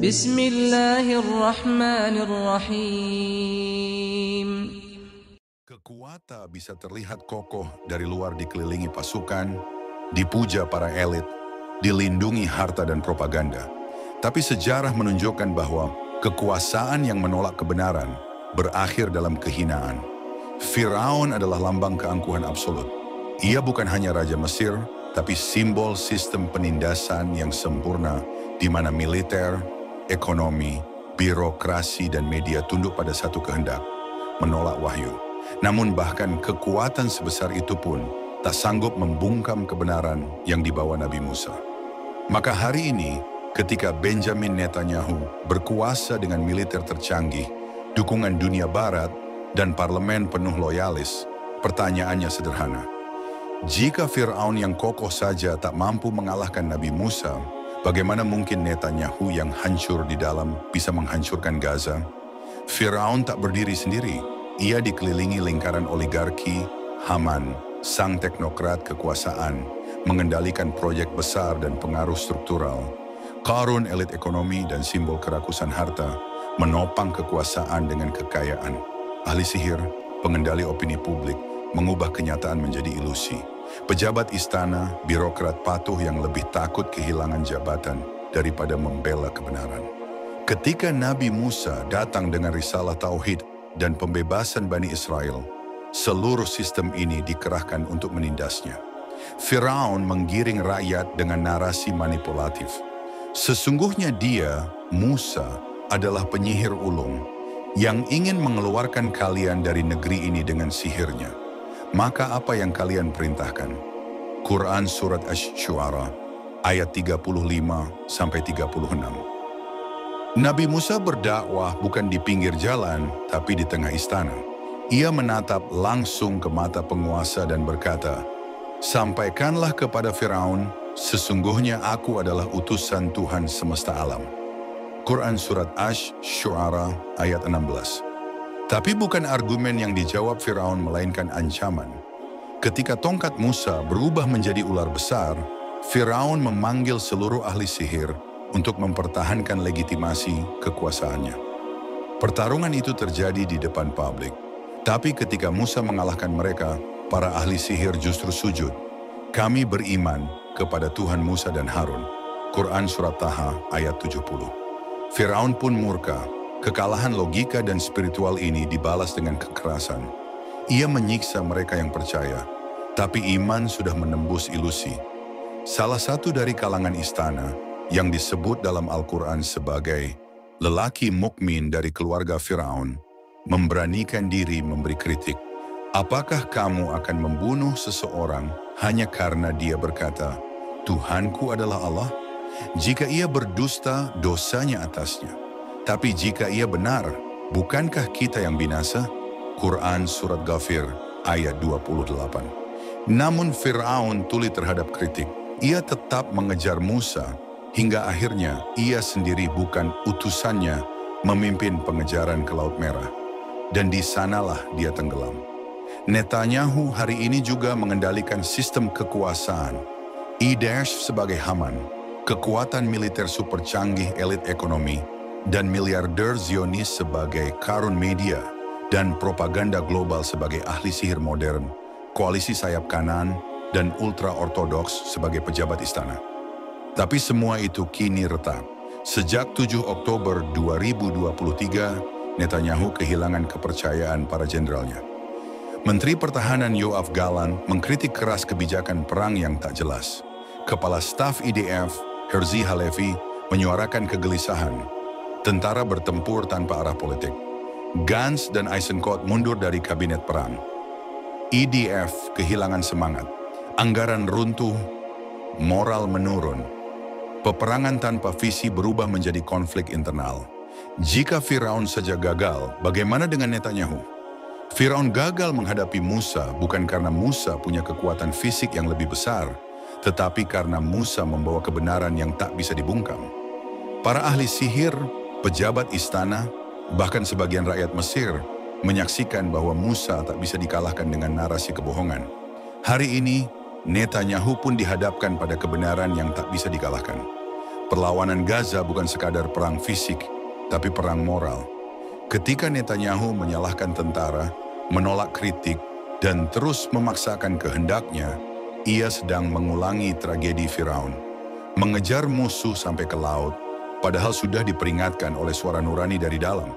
Bismillahirrahmanirrahim. Kekuatan bisa terlihat kokoh dari luar dikelilingi pasukan, dipuja para elit, dilindungi harta dan propaganda. Tapi sejarah menunjukkan bahwa kekuasaan yang menolak kebenaran berakhir dalam kehinaan. Firaun adalah lambang keangkuhan absolut. Ia bukan hanya raja Mesir, tapi simbol sistem penindasan yang sempurna di mana militer, ekonomi, birokrasi, dan media tunduk pada satu kehendak, menolak wahyu. Namun bahkan kekuatan sebesar itu pun tak sanggup membungkam kebenaran yang dibawa Nabi Musa. Maka hari ini, ketika Benjamin Netanyahu berkuasa dengan militer tercanggih, dukungan dunia barat, dan parlemen penuh loyalis, pertanyaannya sederhana. Jika Firaun yang kokoh saja tak mampu mengalahkan Nabi Musa, bagaimana mungkin Netanyahu yang hancur di dalam bisa menghancurkan Gaza? Firaun tak berdiri sendiri. Ia dikelilingi lingkaran oligarki, Haman, sang teknokrat kekuasaan, mengendalikan proyek besar dan pengaruh struktural. Qarun elit ekonomi dan simbol kerakusan harta, menopang kekuasaan dengan kekayaan. Ahli sihir, pengendali opini publik, mengubah kenyataan menjadi ilusi. Pejabat istana, birokrat patuh yang lebih takut kehilangan jabatan daripada membela kebenaran. Ketika Nabi Musa datang dengan risalah tauhid dan pembebasan Bani Israel, seluruh sistem ini dikerahkan untuk menindasnya. Firaun menggiring rakyat dengan narasi manipulatif. Sesungguhnya dia, Musa, adalah penyihir ulung yang ingin mengeluarkan kalian dari negeri ini dengan sihirnya. Maka apa yang kalian perintahkan? Quran Surat Asy-Syu'ara ayat 35-36. Nabi Musa berdakwah bukan di pinggir jalan, tapi di tengah istana. Ia menatap langsung ke mata penguasa dan berkata, "Sampaikanlah kepada Firaun, sesungguhnya aku adalah utusan Tuhan semesta alam." Quran Surat Asy-Syu'ara ayat 16. Tapi bukan argumen yang dijawab Firaun melainkan ancaman. Ketika tongkat Musa berubah menjadi ular besar, Firaun memanggil seluruh ahli sihir untuk mempertahankan legitimasi kekuasaannya. Pertarungan itu terjadi di depan publik. Tapi ketika Musa mengalahkan mereka, para ahli sihir justru sujud. Kami beriman kepada Tuhan Musa dan Harun. Quran Surat Taha ayat 70. Firaun pun murka. Kekalahan logika dan spiritual ini dibalas dengan kekerasan. Ia menyiksa mereka yang percaya, tapi iman sudah menembus ilusi. Salah satu dari kalangan istana yang disebut dalam Al-Quran sebagai lelaki mukmin dari keluarga Firaun, memberanikan diri memberi kritik. Apakah kamu akan membunuh seseorang hanya karena dia berkata, Tuhanku adalah Allah? Jika ia berdusta, dosanya atasnya. Tapi jika ia benar, bukankah kita yang binasa? Quran Surat Ghafir ayat 28. Namun Firaun tuli terhadap kritik. Ia tetap mengejar Musa, hingga akhirnya ia sendiri bukan utusannya memimpin pengejaran ke Laut Merah. Dan di sanalah dia tenggelam. Netanyahu hari ini juga mengendalikan sistem kekuasaan. Daesh sebagai Haman, kekuatan militer super canggih elit ekonomi, dan miliarder Zionis sebagai Qarun media, dan propaganda global sebagai ahli sihir modern, koalisi sayap kanan, dan ultra-ortodoks sebagai pejabat istana. Tapi semua itu kini retak. Sejak 7 Oktober 2023, Netanyahu kehilangan kepercayaan para jenderalnya. Menteri Pertahanan Yoav Gallant mengkritik keras kebijakan perang yang tak jelas. Kepala Staf IDF, Herzi Halevi, menyuarakan kegelisahan. Tentara bertempur tanpa arah politik. Gantz dan Eisenkot mundur dari kabinet perang. IDF kehilangan semangat. Anggaran runtuh, moral menurun. Peperangan tanpa visi berubah menjadi konflik internal. Jika Firaun saja gagal, bagaimana dengan Netanyahu? Firaun gagal menghadapi Musa bukan karena Musa punya kekuatan fisik yang lebih besar, tetapi karena Musa membawa kebenaran yang tak bisa dibungkam. Para ahli sihir, pejabat istana, bahkan sebagian rakyat Mesir menyaksikan bahwa Musa tak bisa dikalahkan dengan narasi kebohongan. Hari ini, Netanyahu pun dihadapkan pada kebenaran yang tak bisa dikalahkan. Perlawanan Gaza bukan sekadar perang fisik, tapi perang moral. Ketika Netanyahu menyalahkan tentara, menolak kritik, dan terus memaksakan kehendaknya, ia sedang mengulangi tragedi Firaun. Mengejar musuh sampai ke laut, padahal sudah diperingatkan oleh suara nurani dari dalam.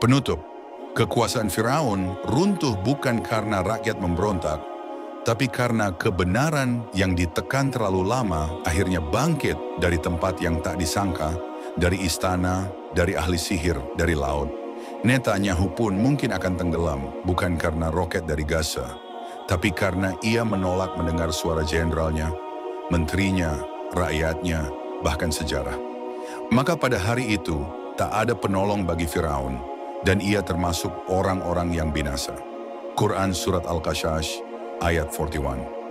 Penutup, kekuasaan Firaun runtuh bukan karena rakyat memberontak, tapi karena kebenaran yang ditekan terlalu lama akhirnya bangkit dari tempat yang tak disangka, dari istana, dari ahli sihir, dari laut. Netanyahu pun mungkin akan tenggelam, bukan karena roket dari Gaza, tapi karena ia menolak mendengar suara jenderalnya, menterinya, rakyatnya, bahkan sejarah. Maka pada hari itu, tak ada penolong bagi Firaun, dan ia termasuk orang-orang yang binasa. Quran Surat Al-Qasas, ayat 41.